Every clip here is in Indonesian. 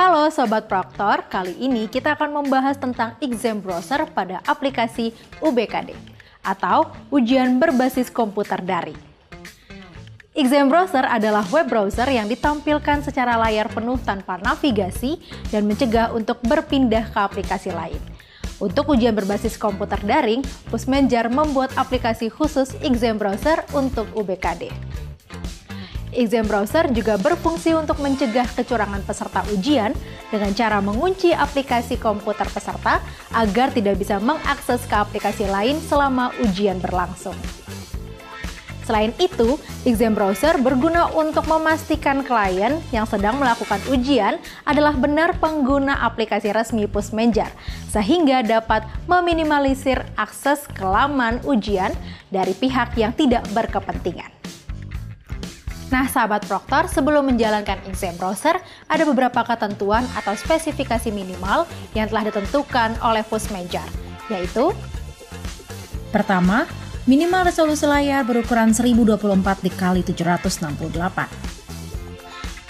Halo Sobat Proktor, kali ini kita akan membahas tentang exam browser pada aplikasi UBKD atau ujian berbasis komputer daring. Exam browser adalah web browser yang ditampilkan secara layar penuh tanpa navigasi dan mencegah untuk berpindah ke aplikasi lain. Untuk ujian berbasis komputer daring, Pusmenjar membuat aplikasi khusus exam browser untuk UBKD. Exam browser juga berfungsi untuk mencegah kecurangan peserta ujian dengan cara mengunci aplikasi komputer peserta agar tidak bisa mengakses ke aplikasi lain selama ujian berlangsung. Selain itu, exam browser berguna untuk memastikan klien yang sedang melakukan ujian adalah benar pengguna aplikasi resmi Pusmenjar, sehingga dapat meminimalisir akses ke laman ujian dari pihak yang tidak berkepentingan. Nah, sahabat Proktor, sebelum menjalankan exam browser, ada beberapa ketentuan atau spesifikasi minimal yang telah ditentukan oleh Pusmenjar, yaitu: pertama, minimal resolusi layar berukuran 1024 x 768.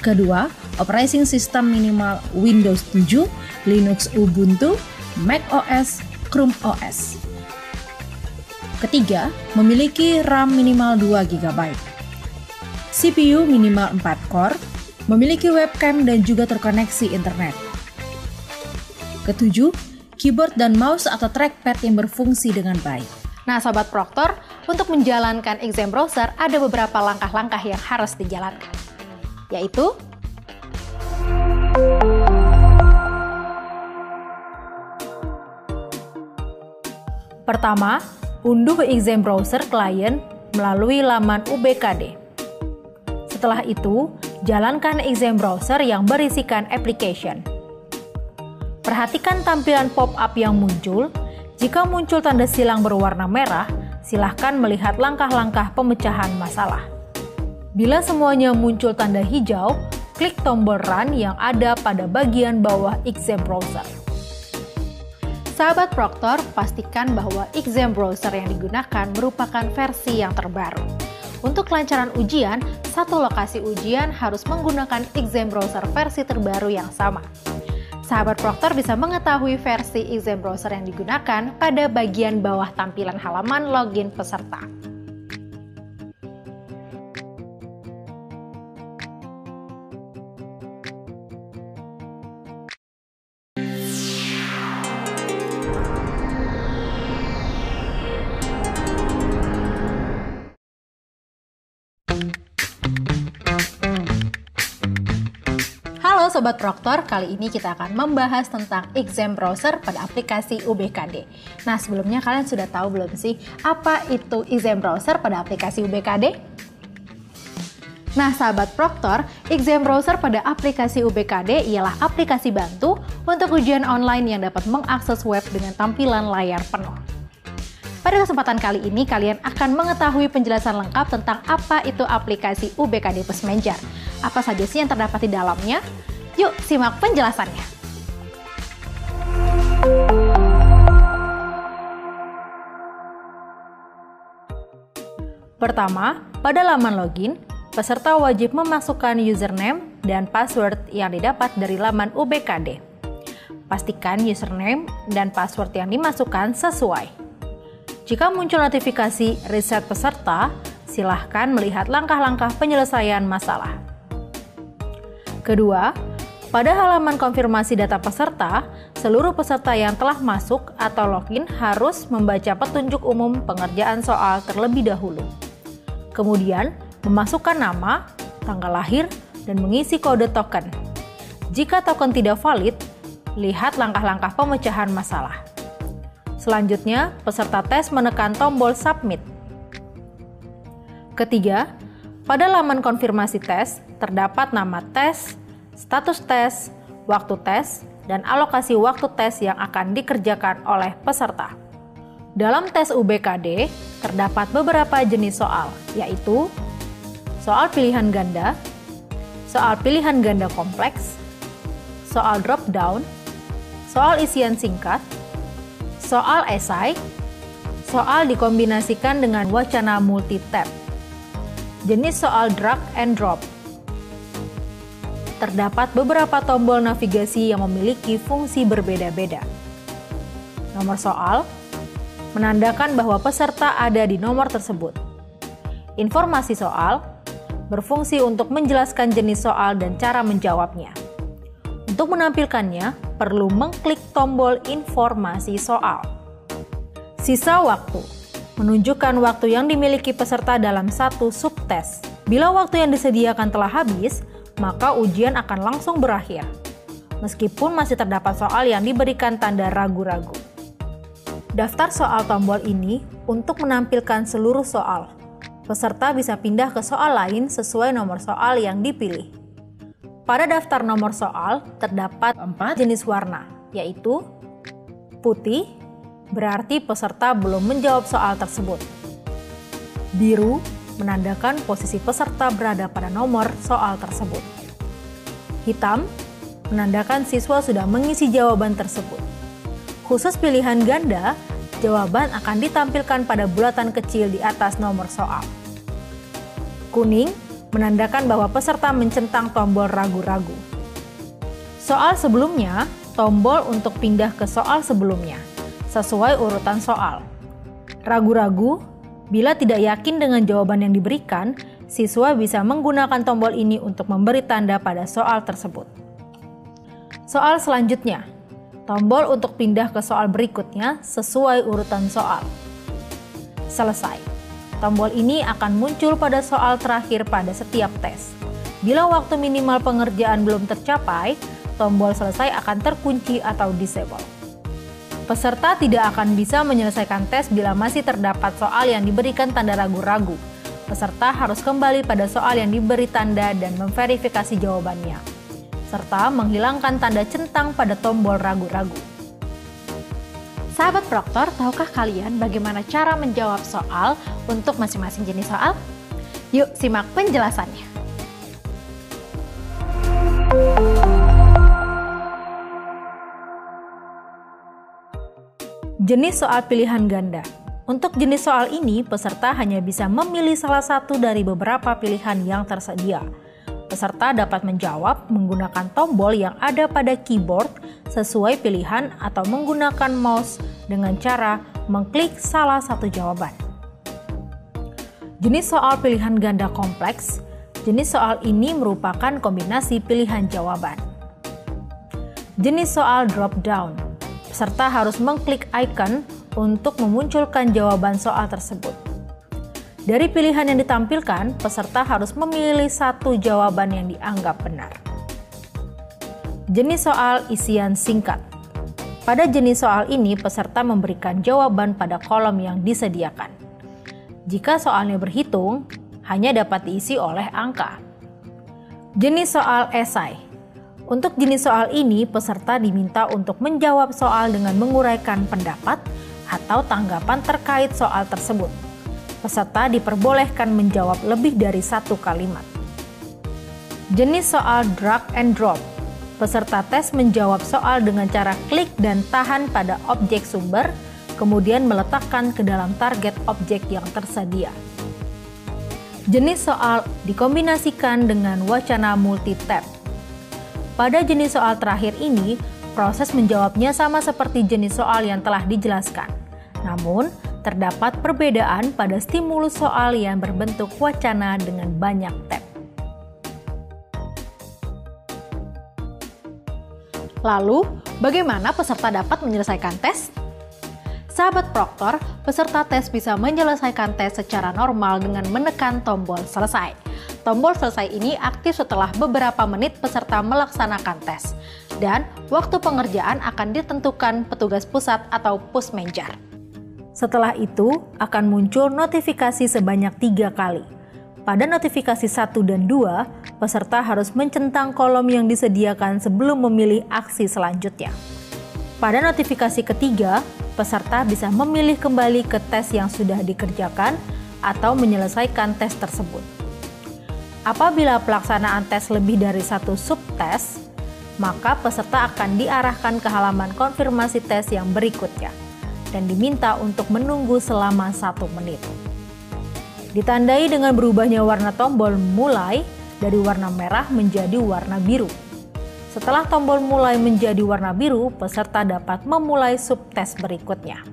Kedua, operating system minimal Windows 7, Linux Ubuntu, Mac OS, Chrome OS. Ketiga, memiliki RAM minimal 2 GB. CPU minimal 4 core, memiliki webcam dan juga terkoneksi internet. Ketujuh, keyboard dan mouse atau trackpad yang berfungsi dengan baik. Nah, Sobat Proktor, untuk menjalankan exam browser ada beberapa langkah-langkah yang harus dijalankan, yaitu: pertama, unduh exam browser klien melalui laman UBKD. Setelah itu, jalankan exam browser yang berisikan application. Perhatikan tampilan pop-up yang muncul. Jika muncul tanda silang berwarna merah, silahkan melihat langkah-langkah pemecahan masalah. Bila semuanya muncul tanda hijau, klik tombol Run yang ada pada bagian bawah exam browser. Sahabat Proktor, pastikan bahwa exam browser yang digunakan merupakan versi yang terbaru. Untuk kelancaran ujian, satu lokasi ujian harus menggunakan exam browser versi terbaru yang sama. Sahabat Proktor bisa mengetahui versi exam browser yang digunakan pada bagian bawah tampilan halaman login peserta. Halo Sobat Proktor, kali ini kita akan membahas tentang exam browser pada aplikasi UBKD. Nah, sebelumnya kalian sudah tahu belum sih apa itu exam browser pada aplikasi UBKD? Nah, Sahabat Proktor, exam browser pada aplikasi UBKD ialah aplikasi bantu untuk ujian online yang dapat mengakses web dengan tampilan layar penuh. Pada kesempatan kali ini, kalian akan mengetahui penjelasan lengkap tentang apa itu aplikasi UBKD Pusmenjar. Apa saja sih yang terdapat di dalamnya? Yuk, simak penjelasannya. Pertama, pada laman login, peserta wajib memasukkan username dan password yang didapat dari laman UBKD. Pastikan username dan password yang dimasukkan sesuai. Jika muncul notifikasi reset peserta, silahkan melihat langkah-langkah penyelesaian masalah. Kedua, pada halaman konfirmasi data peserta, seluruh peserta yang telah masuk atau login harus membaca petunjuk umum pengerjaan soal terlebih dahulu. Kemudian, memasukkan nama, tanggal lahir, dan mengisi kode token. Jika token tidak valid, lihat langkah-langkah pemecahan masalah. Selanjutnya, peserta tes menekan tombol submit. Ketiga, pada laman konfirmasi tes, terdapat nama tes, status tes, waktu tes, dan alokasi waktu tes yang akan dikerjakan oleh peserta. Dalam tes UBKD, terdapat beberapa jenis soal, yaitu soal pilihan ganda, soal pilihan ganda kompleks, soal drop down, soal isian singkat, soal esai, soal dikombinasikan dengan wacana multi-tab, jenis soal drag and drop. terdapat beberapa tombol navigasi yang memiliki fungsi berbeda-beda. Nomor soal menandakan bahwa peserta ada di nomor tersebut. Informasi soal berfungsi untuk menjelaskan jenis soal dan cara menjawabnya. Untuk menampilkannya, perlu mengklik tombol informasi soal. Sisa waktu menunjukkan waktu yang dimiliki peserta dalam satu subtes. Bila waktu yang disediakan telah habis, maka ujian akan langsung berakhir. Meskipun masih terdapat soal yang diberikan tanda ragu-ragu. Daftar soal tombol ini untuk menampilkan seluruh soal. Peserta bisa pindah ke soal lain sesuai nomor soal yang dipilih. Pada daftar nomor soal terdapat 4 jenis warna, yaitu putih, berarti peserta belum menjawab soal tersebut. Biru menandakan posisi peserta berada pada nomor soal tersebut. Hitam menandakan siswa sudah mengisi jawaban tersebut. Khusus pilihan ganda, jawaban akan ditampilkan pada bulatan kecil di atas nomor soal. Kuning menandakan bahwa peserta mencentang tombol ragu-ragu. Soal sebelumnya, tombol untuk pindah ke soal sebelumnya, sesuai urutan soal. Ragu-ragu, bila tidak yakin dengan jawaban yang diberikan, siswa bisa menggunakan tombol ini untuk memberi tanda pada soal tersebut. Soal selanjutnya, tombol untuk pindah ke soal berikutnya sesuai urutan soal. Selesai. Tombol ini akan muncul pada soal terakhir pada setiap tes. Bila waktu minimal pengerjaan belum tercapai, tombol selesai akan terkunci atau disable. Peserta tidak akan bisa menyelesaikan tes bila masih terdapat soal yang diberikan tanda ragu-ragu. Peserta harus kembali pada soal yang diberi tanda dan memverifikasi jawabannya, serta menghilangkan tanda centang pada tombol ragu-ragu. Sahabat Proktor, tahukah kalian bagaimana cara menjawab soal untuk masing-masing jenis soal? Yuk simak penjelasannya. Jenis soal pilihan ganda. Untuk jenis soal ini, peserta hanya bisa memilih salah satu dari beberapa pilihan yang tersedia. Peserta dapat menjawab menggunakan tombol yang ada pada keyboard sesuai pilihan atau menggunakan mouse dengan cara mengklik salah satu jawaban. Jenis soal pilihan ganda kompleks. Jenis soal ini merupakan kombinasi pilihan jawaban. Jenis soal drop down. Peserta harus mengklik icon untuk memunculkan jawaban soal tersebut. Dari pilihan yang ditampilkan, peserta harus memilih satu jawaban yang dianggap benar. Jenis soal isian singkat. Pada jenis soal ini, peserta memberikan jawaban pada kolom yang disediakan. Jika soalnya berhitung, hanya dapat diisi oleh angka. Jenis soal esai. Untuk jenis soal ini, peserta diminta untuk menjawab soal dengan menguraikan pendapat atau tanggapan terkait soal tersebut. Peserta diperbolehkan menjawab lebih dari satu kalimat. Jenis soal drag and drop. Peserta tes menjawab soal dengan cara klik dan tahan pada objek sumber, kemudian meletakkan ke dalam target objek yang tersedia. Jenis soal dikombinasikan dengan wacana multi-tab. Pada jenis soal terakhir ini, proses menjawabnya sama seperti jenis soal yang telah dijelaskan. Namun, terdapat perbedaan pada stimulus soal yang berbentuk wacana dengan banyak tab. Lalu, bagaimana peserta dapat menyelesaikan tes? Sahabat Proktor, peserta tes bisa menyelesaikan tes secara normal dengan menekan tombol selesai. Tombol selesai ini aktif setelah beberapa menit peserta melaksanakan tes, dan waktu pengerjaan akan ditentukan petugas pusat atau pusmenjar. Setelah itu, akan muncul notifikasi sebanyak 3 kali. Pada notifikasi 1 dan 2, peserta harus mencentang kolom yang disediakan sebelum memilih aksi selanjutnya. Pada notifikasi ketiga, peserta bisa memilih kembali ke tes yang sudah dikerjakan atau menyelesaikan tes tersebut. Apabila pelaksanaan tes lebih dari satu subtes, maka peserta akan diarahkan ke halaman konfirmasi tes yang berikutnya dan diminta untuk menunggu selama 1 menit. Ditandai dengan berubahnya warna tombol mulai dari warna merah menjadi warna biru. Setelah tombol mulai menjadi warna biru, peserta dapat memulai subtes berikutnya.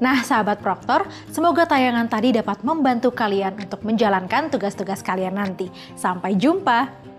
Nah, sahabat Proktor, semoga tayangan tadi dapat membantu kalian untuk menjalankan tugas-tugas kalian nanti. Sampai jumpa!